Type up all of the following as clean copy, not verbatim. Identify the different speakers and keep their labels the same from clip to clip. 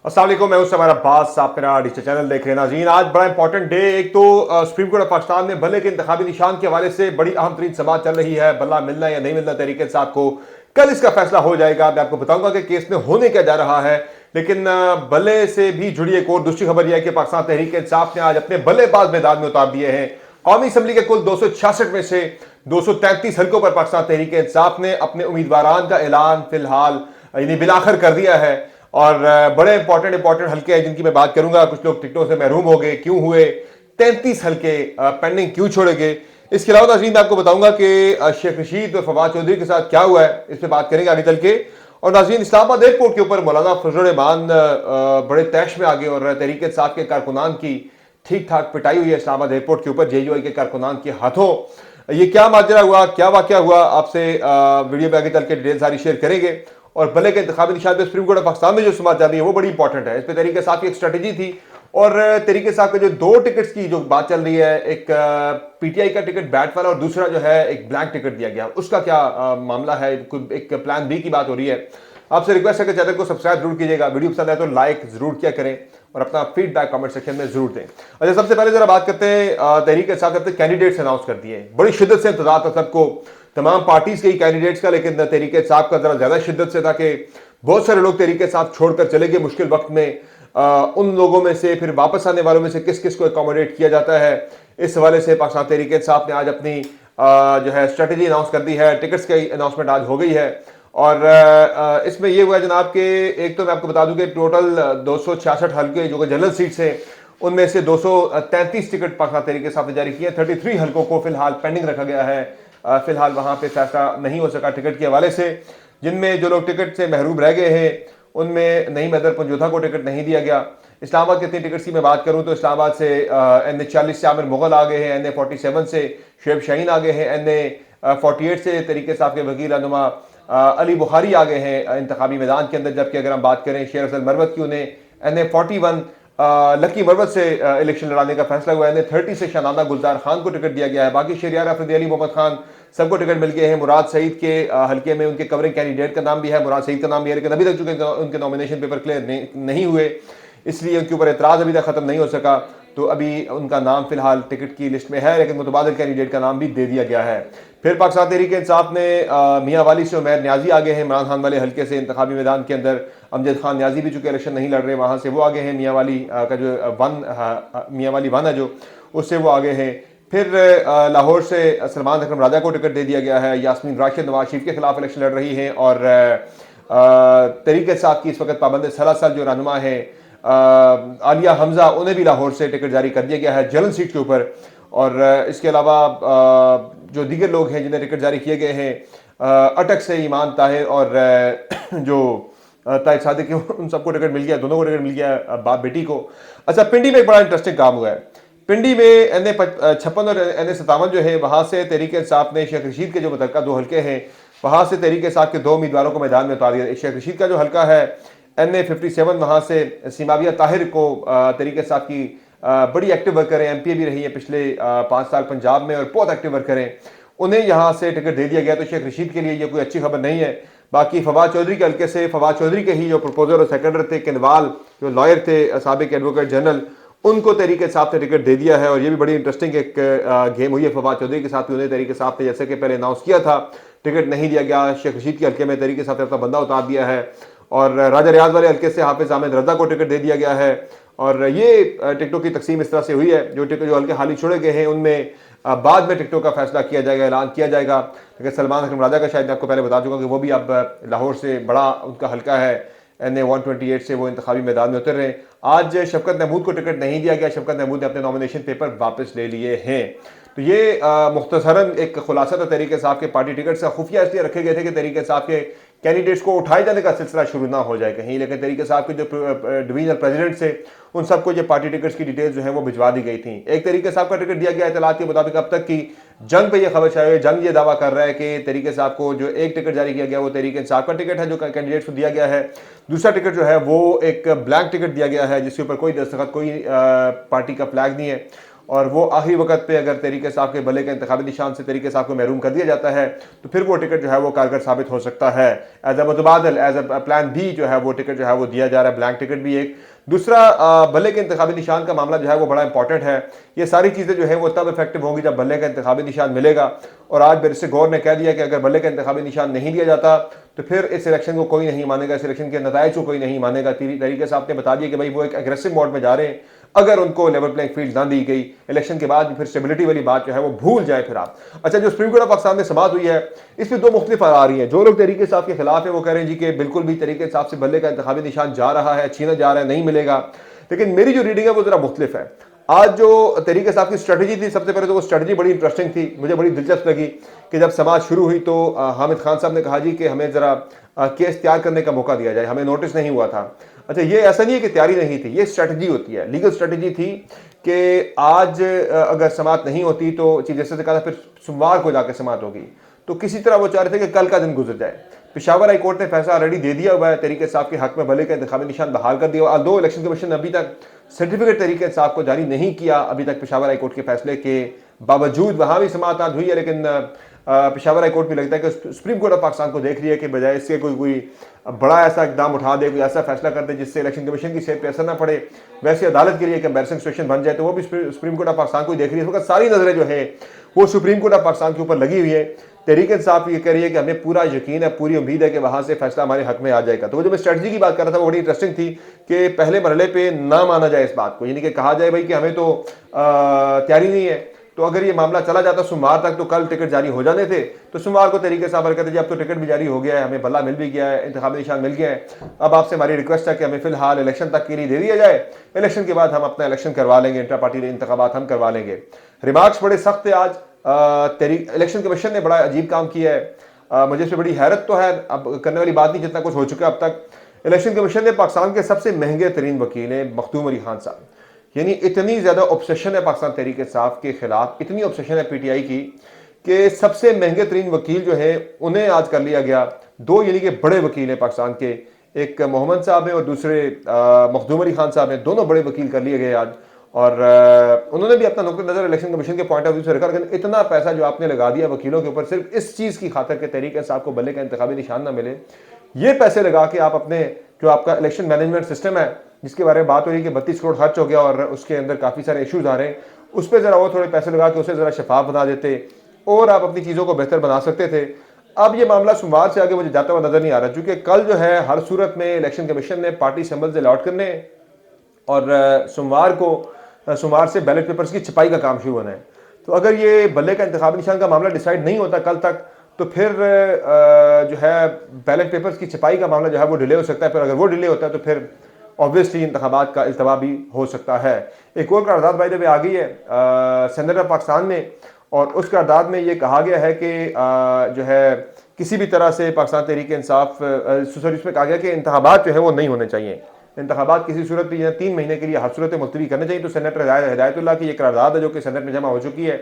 Speaker 1: अस्सलाम वालेकुम, मैं हूं हमारा बास। आप मेरा डिजिटल चैनल देख रहे हैं नाज़रीन। आज बड़ा इंपॉर्टेंट डे। एक तो सुप्रीम कोर्ट ऑफ पाकिस्तान में भले के इंतखाबी निशान के हवाले से बड़ी अहम तरीन समात चल रही है। भला मिलना या नहीं मिलना तहरीक इंसाफ को, कल इसका फैसला हो जाएगा। मैं आपको बताऊंगा कि केस में होने क्या जा रहा है। लेकिन भले से भी जुड़ी एक और दूसरी खबर यह है कि पाकिस्तान तहरीक इंसाफ ने आज अपने बल्लेबाज मैदान में उतार दिए हैं। कौमी असम्बली के कुल 266 में से 233 हल्कों पर पाकिस्तान तहरीक इंसाफ ने अपने उम्मीदवार का ऐलान फिलहाल यानी बिलाखिर कर दिया है। और बड़े इंपॉर्टेंट हल्के हैं जिनकी मैं बात करूंगा। कुछ लोग टिकटों से महरूम हो गए, क्यों हुए? 33 हल्के पेंडिंग क्यों छोड़े गए? इसके अलावा नाज़रीन मैं आपको बताऊंगा कि शेख रशीद और फवाद चौधरी के साथ क्या हुआ है, इस पर बात करेंगे आगे चल के। और नाज़रीन, इस्लामाबाद एयरपोर्ट के ऊपर मौलाना फजल रहमान बड़े तैश में आ गए और तहरीक इंसाफ के कारकुनान की ठीक ठाक पिटाई हुई है इस्लामाबाद एयरपोर्ट के ऊपर JUI के कारकुनान के हाथों। ये क्या माजरा हुआ, क्या वाकया हुआ, आपसे वीडियो में आगे चल के डिटेल सारी शेयर करेंगे। और भले के इंतखाबी निशान पे सुप्रीम कोर्ट ऑफ पाकिस्तान में जो समात चल रही है वो बड़ी इंपॉर्टेंट है। इस पर तहरीक इंसाफ की एक स्ट्रेटेजी थी और तहरीक इंसाफ के जो दो टिकट्स की जो बात चल रही है, एक PTI का टिकट बैट वाला और दूसरा जो है एक ब्लैंक टिकट दिया गया, उसका क्या मामला है? एक प्लान B की बात हो रही है। आपसे रिक्वेस्ट है कि चैनल को सब्सक्राइब जरूर कीजिएगा, वीडियो पसंद आए तो लाइक जरूर किया करें और अपना फीडबैक कमेंट सेक्शन में जरूर दें। अच्छा, सबसे पहले जरा बात करते हैं तहरीक इंसाफ ने अपने कैंडिडेट्स अनाउंस कर दिए। बड़ी शिद्दत से इंतजार था सबको, तमाम पार्टीज के कैंडिडेट्स का, लेकिन तहरीक इंसाफ का जरा ज्यादा शिद्दत से था कि बहुत सारे लोग तहरीक इंसाफ छोड़कर चले गए मुश्किल वक्त में। उन लोगों में से फिर वापस आने वालों में से किस किस को अकोमोडेट किया जाता है, इस हवाले से पाकिस्तान तहरीक इंसाफ ने आज अपनी जो है स्ट्रेटेजी अनाउंस कर दी है। टिकट्स की अनाउंसमेंट आज हो गई है और इसमें यह हुआ है जनाब के, एक तो मैं आपको बता दूं कि टोटल 266 हल्के जो कि जनरल सीट्स हैं, उनमें से 233 टिकट पाकिस्तान तहरीक इंसाफ ने जारी किए। 33 हल्कों को फिलहाल पेंडिंग रखा गया है। फिलहाल वहां पे फैसला नहीं हो सका टिकट के हवाले से। जिनमें जो लोग टिकट से महरूम रह गए हैं उनमें नईम हैदर पंजोथा को टिकट नहीं दिया गया। इस्लामाबाद के 3 टिकट्स की मैं बात करूं तो इस्लामाबाद से NA 40 से आमिर मुगल आ गए हैं, NA 47 से शुएब शाहीन आ गए हैं, NA 48 से तहरीक इंसाफ के वकील रहनुमा अली बुखारी आ गए हैं इंतखाबी मैदान के अंदर। जबकि अगर हम बात करें शेर अफजल मरवत की, उन्हें NA 41 लकी मरवत से इलेक्शन लड़ाने का फैसला हुआ है। NA 30 से शानाना गुलजार खान को टिकट दिया गया है। बाकी शहरियार अफरीदी अली मोहम्मद खान सबको टिकट मिल गए हैं। मुराद सईद के हल्के में उनके कवरिंग कैंडिडेट का नाम भी है, मुराद सईद का नाम भी है, लेकिन अभी तक चूंकि उनके नॉमिनेशन पेपर क्लियर नहीं हुए, इसलिए उनके ऊपर एतराज़ अभी तक खत्म नहीं हो सका। तो अभी उनका नाम फिलहाल टिकट की लिस्ट में है, लेकिन मुतबादिल कैंडिडेट का नाम भी दे दिया गया है। फिर पाकिस्तान तहरीक इंसाफ ने मियाँ वाली से उमैर न्याजी आ गए हैं इमरान खान वाले हल्के से इंतखाबी मैदान के अंदर। अमजद खान न्याजी भी चूंकि इलेक्शन नहीं लड़ रहे, वहाँ से वो आगे हैं। मियाँ वाली का जो मियाँ वाली वन है जो, उससे वो आगे हैं। फिर लाहौर से सलमान अकरम राजा को टिकट दे दिया गया है। यास्मीन राशिद नवाज शरीफ के खिलाफ इलेक्शन लड़ रही हैं और तहरीक इंसाफ की इस वक्त पाबंद सलासल जो रहनुमा है आलिया हमजा, उन्हें भी लाहौर से टिकट जारी कर दिया गया है जनरल सीट के ऊपर। और इसके अलावा जो दीगर लोग हैं जिन्हें टिकट जारी किए गए हैं, अटक से ईमान ताहिर और जो ताहिर सादिक, उन सबको टिकट मिल गया, दोनों को टिकट मिल गया बाप बेटी को। अच्छा, पिंडी में एक बड़ा इंटरेस्टिंग काम हुआ है। पिंडी में NA 56 और NA 57 जो है, वहां से तहरीक इंसाफ ने शेख रशीद के जो मुतल्लिका 2 हल्के हैं, वहां से तहरीक इंसाफ के 2 उम्मीदवारों को मैदान में उतार दिया। शेख रशीद का जो हल्का है NA 57, वहां से सीमाविया ताहिर को तहरीक इंसाफ की बड़ी एक्टिव वर्कर है, MPA भी रही है पिछले 5 साल पंजाब में और बहुत एक्टिव वर्कर हैं, उन्हें यहाँ से टिकट दे दिया गया। तो शेख रशीद के लिए ये कोई अच्छी खबर नहीं है। बाकी फवाद चौधरी के हल्के से फवाद चौधरी के ही जो प्रपोजर और सेक्रेटरी थे किनवाल, जो लॉयर थे साबिक एडवोकेट जनरल, उनको तहरीक इंसाफ ने टिकट दे दिया है। और ये भी बड़ी इंटरेस्टिंग एक गेम हुई है फवाद चौधरी के साथ भी। उन्हें तहरीक इंसाफ ने जैसे कि पहले अनाउंस किया था टिकट नहीं दिया गया। शेख रशीद के हल्के में तहरीक इंसाफ ने अपना बंदा उतार दिया है और राजा रियाज वाले हल्के से हाफिज अहमद रजा को टिकट दे दिया गया है। और ये टिकटों की तकसीम इस तरह से हुई है, जो हल्के हाल ही छोड़े गए हैं उनमें बाद में टिकटों का फैसला किया जाएगा, ऐलान किया जाएगा। लेकिन सलमान अकरम राजा का शायद मैं आपको पहले बता चुका कि वो भी अब लाहौर से बड़ा उनका हल्का है, NA 128 से वो इंतखाबी मैदान में उतर रहे हैं। आज शफकत महमूद को टिकट नहीं दिया गया। शफकत महमूद ने अपने नॉमिनेशन पेपर वापस ले लिए हैं। तो ये मुख्तसरन एक खुलासा था तहरीक इंसाफ के पार्टी टिकट से। खुफिया इसलिए रखे गए थे कि तहरीक इंसाफ के कैंडिडेट्स को उठाए जाने का सिलसिला शुरू ना हो जाए कहीं, लेकिन तहरीक इंसाफ के जो डिवीजनल प्रेसिडेंट थे उन सबको ये पार्टी टिकट्स की डिटेल्स जो है वो भिजवा दी गई थी। एक तहरीक इंसाफ का टिकट दिया गया इतलात के मुताबिक अब तक की जंग पे ये खबर छाई हुई। जंग ये दावा कर रहा है कि तहरीक इंसाफ को जो एक टिकट जारी किया गया वो तहरीक इंसाफ का टिकट है जो कैंडिडेट्स को दिया गया है। दूसरा टिकट जो है वो एक ब्लैंक टिकट दिया गया है जिसके ऊपर कोई दस्तखत, कोई पार्टी का फ्लैग नहीं है। और वो आखिरी वक्त पे अगर तहरीक इंसाफ के भले के इंतखाबी निशान से तहरीक इंसाफ को महरूम कर दिया जाता है तो फिर वो टिकट जो है वो कारगर साबित हो सकता है। एज अ मुतबादल, एज अ प्लान बी जो है वो टिकट जो है वो दिया जा रहा है, ब्लैंक टिकट भी एक। दूसरा, भले के इंतखाबी निशान का मामला जो है वो बड़ा इंपॉर्टेंट है। ये सारी चीज़ें जो है वो तब इफेक्टिव होंगी जब भले का इंतखाबी निशान मिलेगा। और आज बैरिस्टर गौर ने कह दिया कि अगर भले का इंतखाबी निशान नहीं दिया जाता तो फिर इस इलेक्शन को कोई नहीं मानेगा, इस इलेक्शन के नताइज को कोई नहीं मानेगा। तरीके से आपने बता दिया कि भाई वो एक एग्रेसिव मोड में जा रहे हैं। अगर उनको लेवल प्लेइंग फील्ड ना दी गई इलेक्शन के बाद फिर स्टेबिलिटी वाली बात जो है वो भूल जाए फिर आप। अच्छा, जो सुप्रीम कोर्ट ऑफ पाकिस्तान में समाअत हुई है इसमें दो मुख्तलिफ आ रही है। जो लोग तरीके साहब के खिलाफ है वो कह रहे हैं जी कि बिल्कुल भी तरीके साहब से भले का इंतखाबी निशान जा रहा है, छीना जा रहा है, नहीं मिलेगा। लेकिन मेरी जो रीडिंग है वो जरा मुख्तलिफ है। आज जो तरीके साहब की स्ट्रेटजी थी, सबसे पहले तो वो स्ट्रेटजी बड़ी इंटरेस्टिंग थी, मुझे बड़ी दिलचस्प लगी कि जब समाज शुरू हुई तो हामिद खान साहब ने कहा जी कि हमें ज़रा केस तैयार करने का मौका दिया जाए, हमें नोटिस नहीं हुआ था। अच्छा, ये ऐसा नहीं है कि तैयारी नहीं थी, ये स्ट्रेटजी होती है, लीगल स्ट्रेटजी थी कि आज अगर समाअत नहीं होती तो चीफ जस्टिस ने कहा था फिर सोमवार को जाकर समाअत होगी। तो किसी तरह वो चाह रहे थे कि कल का दिन गुजर जाए। पेशावर हाई कोर्ट ने फैसला ऑलरेडी दे दिया हुआ है, तरीके साहब के हक में भले का इंतखाबी निशान बहाल कर दिया। दो इलेक्शन कमीशन ने अभी तक सर्टिफिकेट तरीके साहब को जारी नहीं किया अभी तक पेशावर हाई कोर्ट के फैसले के बावजूद। वहां भी समाअत आज हुई है, लेकिन पेशावर हाई कोर्ट भी लगता है कि सुप्रीम कोर्ट ऑफ पाकिस्तान को देख रही है कि बजाय इसके कोई बड़ा ऐसा इकदाम उठा दे, कोई ऐसा फैसला कर दे जिससे इलेक्शन कमीशन की सेहत पर असर ना पड़े, वैसे अदालत के लिए एक एम्बैरसिंग सिचुएशन बन जाए, तो वो भी सुप्रीम कोर्ट ऑफ पाकिस्तान को देख रही है। इस वक्त सारी नजरें जो है वो सुप्रीम कोर्ट ऑफ पाकिस्तान के ऊपर लगी हुई है। तहरीक इंसाफ ये कह रही है कि हमें पूरा यकीन है, पूरी उम्मीद है कि वहां से फैसला हमारे हक में आ जाएगा। तो वो जो मैं स्ट्रेटजी की बात कर रहा था वो बड़ी इंटरेस्टिंग थी कि पहले मरहले पे ना माना जाए इस बात को, यानी कि कहा जाए भाई कि हमें तो तैयारी नहीं है। तो अगर ये मामला चला जाता सोमवार तक तो कल टिकट जारी हो जाने थे, तो सोमवार को तरीके साहब कहते जी अब तो टिकट भी जारी हो गया है, हमें बल्ला मिल भी गया है, इंतखाबी निशान मिल गया है, अब आपसे हमारी रिक्वेस्ट है कि हमें फिलहाल इलेक्शन तक के लिए दे दिया जाए, इलेक्शन के बाद हम अपना इलेक्शन करवा लेंगे, इंटर पार्टी इंतखाबात हम करवा लेंगे। रिमार्क्स बड़े सख्त थे आज। इलेक्शन कमीशन ने बड़ा अजीब काम किया है, मुझे इसमें बड़ी हैरत तो है, अब करने वाली बात नहीं, जितना कुछ हो चुका है अब तक। इलेक्शन कमीशन ने पाकिस्तान के सबसे महंगे तरीन वकील हैं मखदूम अली खान साहब, यानी इतनी ज़्यादा ऑब्सेशन है पाकिस्तान तहरीक इंसाफ के खिलाफ, इतनी ऑब्सेशन है पीटीआई की कि सबसे महंगे तरीन वकील जो है उन्हें आज कर लिया गया। दो यानी कि बड़े वकील हैं पाकिस्तान के, एक मोहम्मद साहब हैं और दूसरे मखदूम अली खान साहब हैं, दोनों बड़े वकील कर लिए गए आज। और उन्होंने भी अपना नुक्ता नज़र इलेक्शन कमीशन के पॉइंट ऑफ व्यू से रखा, लेकिन इतना पैसा जो आपने लगा दिया वकीलों के ऊपर सिर्फ इस चीज़ की खातर के तहरीक इंसाफ को भले का इंतखाबी निशान ना मिले, ये पैसे लगा के आप अपने जो आपका इलेक्शन मैनेजमेंट सिस्टम है जिसके बारे में बात हो रही है कि 32 करोड़ खर्च हो गया और उसके अंदर काफ़ी सारे इश्यूज आ रहे हैं, उस पर ज़रा वो थोड़े पैसे लगा के उसे ज़रा शफाफ बना देते और आप अपनी चीज़ों को बेहतर बना सकते थे। अब ये मामला सोमवार से आगे मुझे जाता हुआ नजर नहीं आ रहा, क्योंकि कल जो है हर सूरत में इलेक्शन कमीशन ने पार्टी सिंबल्स अलॉट करने और सोमवार से बैलेट पेपर्स की छपाई का काम शुरू होना है। तो अगर ये बल्ले का इंतखाबी निशान का मामला डिसाइड नहीं होता कल तक तो फिर जो है बैलेट पेपर्स की छपाई का मामला जो है वो डिले हो सकता है। फिर अगर वो डिले होता है तो फिर ऑब्वियसली इंतखाबात का इल्तवा भी हो सकता है। एक और करारदाद बाय द वे आ गई है सेनेट ऑफ पाकिस्तान में, और उस करारदाद में ये कहा गया है कि जो है किसी भी तरह से पाकिस्तान तहरीक इंसाफ इसमें कहा गया कि इंतखाबात जो है वो नहीं होने चाहिए, इंतखाबात किसी सूरत भी 3 महीने के लिए हर सूरत मुलतवी करने चाहिए। तो सेनेटर हिदायतुल्लाह की ये करारदाद है जो कि सेनेट में जमा हो चुकी है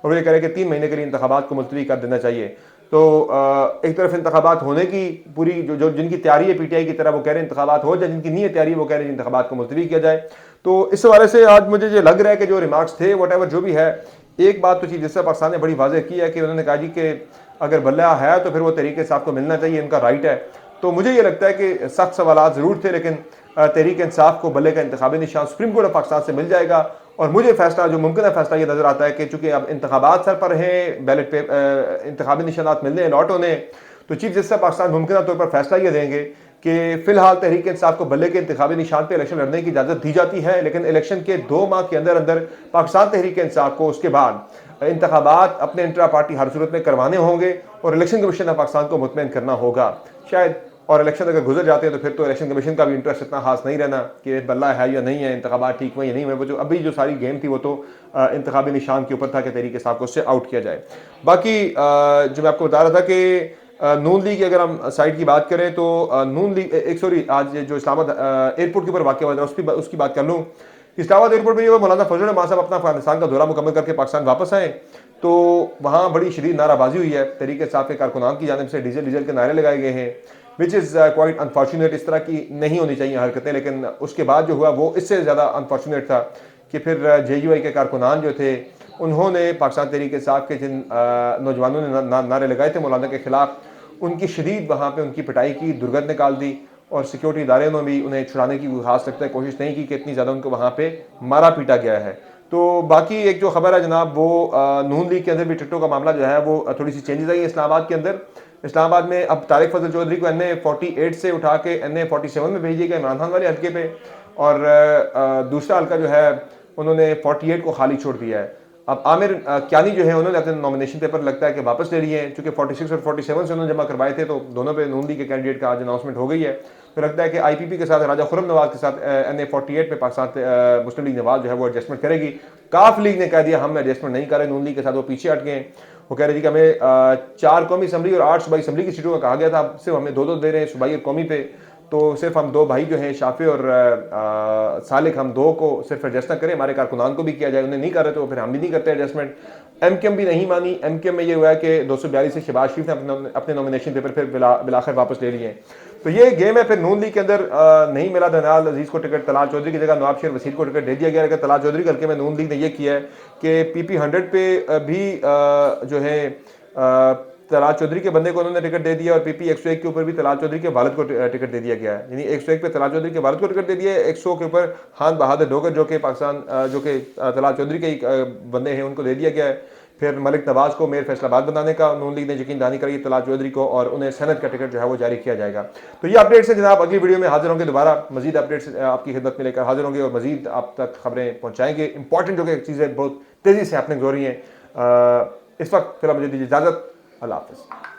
Speaker 1: और वो ये कह रहे हैं कि 3 महीने के लिए इंतखाबात को मुलतवी कर देना चाहिए। तो एक तरफ इंतखाबात होने की पूरी जो जिनकी तैयारी है पीटीआई की तरह वो कह रहे हैं इंतखाबात हो जाए, जिनकी नहीं है तैयारी वो कह रहे हैं इंतखाबात को मुलतवी किया जाए। तो इस हवाले से आज मुझे ये लग रहा है कि जो रिमार्क्स थे वट जो भी है, एक बात तो चीज़ जिससे पाकिस्तान ने बड़ी वाज़ेह की है कि उन्होंने कहा जी कि अगर बल्ला है तो फिर वो तहरीक इंसाफ को मिलना चाहिए, इनका राइट है। तो मुझे ये लगता है कि सख्त सवाल ज़रूर थे, लेकिन तहरीक इंसाफ को बल्ले का इंतखाबी निशान सुप्रीम कोर्ट ऑफ पाकिस्तान से मिल जाएगा। और मुझे फैसला जो मुमकिन है फैसला ये नजर आता है कि चूंकि अब इंतखाबात सर पर हैं, बैलेट पे इंतखाबी निशानात मिलने अलॉट होने, तो चीफ जस्टिस पाकिस्तान मुमकिन तौर पर फैसला ये देंगे कि फिलहाल तहरीक इंसाफ को बल्ले के इंतखाबी निशान पर इलेक्शन लड़ने की इजाज़त दी जाती है, लेकिन इलेक्शन के 2 माह के अंदर अंदर पाकिस्तान तहरीक इंसाफ को उसके बाद इंतखाबात अपने इंट्रा पार्टी हर सूरत में करवाने होंगे और इलेक्शन कमीशन ऑफ पाकिस्तान को मुतमईन करना होगा शायद। और इलेक्शन अगर गुजर जाते हैं तो फिर तो इलेक्शन कमीशन का भी इंटरेस्ट इतना खास नहीं रहना कि बल्ला है या नहीं है, इंतखाबात ठीक हुए या नहीं हुए। वो जो अभी जो सारी गेम थी वो तो इंतखाबी निशान के ऊपर था कि तहरीक इंसाफ को उससे आउट किया जाए। बाकी जो मैं आपको बता रहा था कि नून लीग की अगर हम साइड की बात करें तो नून लीग आज जो इस्लामाबाद एयरपोर्ट के ऊपर वाक़या हुआ था उसकी बात कर लूँ। इस्लामाबाद एयरपोर्ट पर ये मौलाना फजल रहमान साहब अपना अफगानिस्तान का दौरा मुकम्मल करके पाकिस्तान वापस आए तो वहाँ बड़ी शदीद नाराबाजी हुई है, तहरीक इंसाफ के कारकुनान की जानिब से डीजल के नारे लगाए गए हैं, विच इज़ क्वाइट अनफॉर्चुनेट। इस तरह की नहीं होनी चाहिए हरकतें, लेकिन उसके बाद जो हुआ वो इससे ज़्यादा अनफॉर्चुनेट था कि फिर JUI के कारकुनान जो थे उन्होंने पाकिस्तान तहरीक इंसाफ के जिन नौजवानों ने नारे लगाए थे मौलाना के खिलाफ, उनकी शदीद वहाँ पे उनकी पिटाई की, दुर्गंध निकाल दी और सिक्योरिटी इदारे ने भी उन्हें छुड़ाने की खास लगता है कोशिश नहीं की कि इतनी ज़्यादा उनको वहाँ पे मारा पीटा गया है। तो बाकी एक जो खबर है जनाब वो नून लीग के अंदर भी टिट्टो का मामला जो है वो थोड़ी सी चेंजेस आई है इस्लामाबाद के अंदर। इस्लामाबाद में अब तारिक फजल चौधरी को NA-48 से उठा के NA-47 में भेजिएगा इमरान खान वाले हल्के पे, और दूसरा हल्का जो है उन्होंने 48 को खाली छोड़ दिया है। अब आमिर क्यानी जो है उन्होंने अपने नॉमिनेशन पेपर लगता है कि वापस ले लिए हैं, चूंकि 46 और 47 से उन्होंने जमा करवाए थे, तो दोनों पे नून लीग के कैंडिडेट का आज अनाउंसमेंट हो गई है। तो लगता है कि IPP के साथ राजा खुर्रम नवाज के साथ NA-48 में पाकिस्तान मुस्लिम लीग नवाज जो है वो एडजस्टमेंट करेगी। काफ लीग ने कह दिया हम एडजस्टमेंट नहीं कर रहे, नून लीग के साथ वो पीछे हट गए। वो कह रहे थे कि हमें 4 कौमी असम्बली और 8 सूबाई असम्बली की सीटों का कहा गया था, सिर्फ हमें 2-2 दे रहे हैं सूबाई और कौमी पे, तो सिर्फ हम 2 भाई जो हैं शाफी और सालिक, हम 2 को सिर्फ एडजस्ट ना करें, हमारे कारकुनान को भी किया जाए। उन्हें नहीं कर रहे तो फिर हम भी नहीं करते एडजस्टमेंट। MKM भी नहीं मानी। MKM में ये हुआ है कि 242 से शहबाज शरीफ ने अपने नॉमिनेशन पेपर फिर बिलाखिर वापस ले लिए। तो ये गेम है। फिर नून लीग के अंदर नहीं मिला दनाल अजीज को टिकट, तलाल चौधरी की जगह नवाब शेर वसीर को टिकट दे दिया गया। लेकिन तलाल चौधरी के हल्के में नून लीग ने यह किया है कि PP 100 पे भी जो है तलाल चौधरी के बंदे को उन्होंने टिकट दे दिया, और PP 101 के ऊपर भी तलाल चौधरी के वालिद को टिकट दे दिया गया है। यानी 101 पे तलाल चौधरी के वालिद को टिकट दे दिया है, 100 के ऊपर खान बहादुर डोगर जो कि पाकिस्तान जो कि तलाल चौधरी के बंदे हैं उनको दे दिया गया है। फिर मलिक नवाज को मेयर फैसलाबाद बनाने का नून लीग ने यकीन दहानी करी तलाल चौधरी को, और उन्हें सेनेट का टिकट जो है वो जारी किया जाएगा। तो ये अपडेट्स है जनाब। अगली वीडियो में हाजिर होंगे, दोबारा मजीद अपडेट्स आपकी खिदमत में लेकर हाजिर होंगे और मजीद आप तक खबरें पहुंचाएंगे। इंपॉर्टेंट जो कि चीज़ें बहुत तेज़ी से हैपनिंग हो रही हैं इस वक्त। फिलहाल मुझे दीजिए इजाज़त। अल्लाह हाफ़िज़।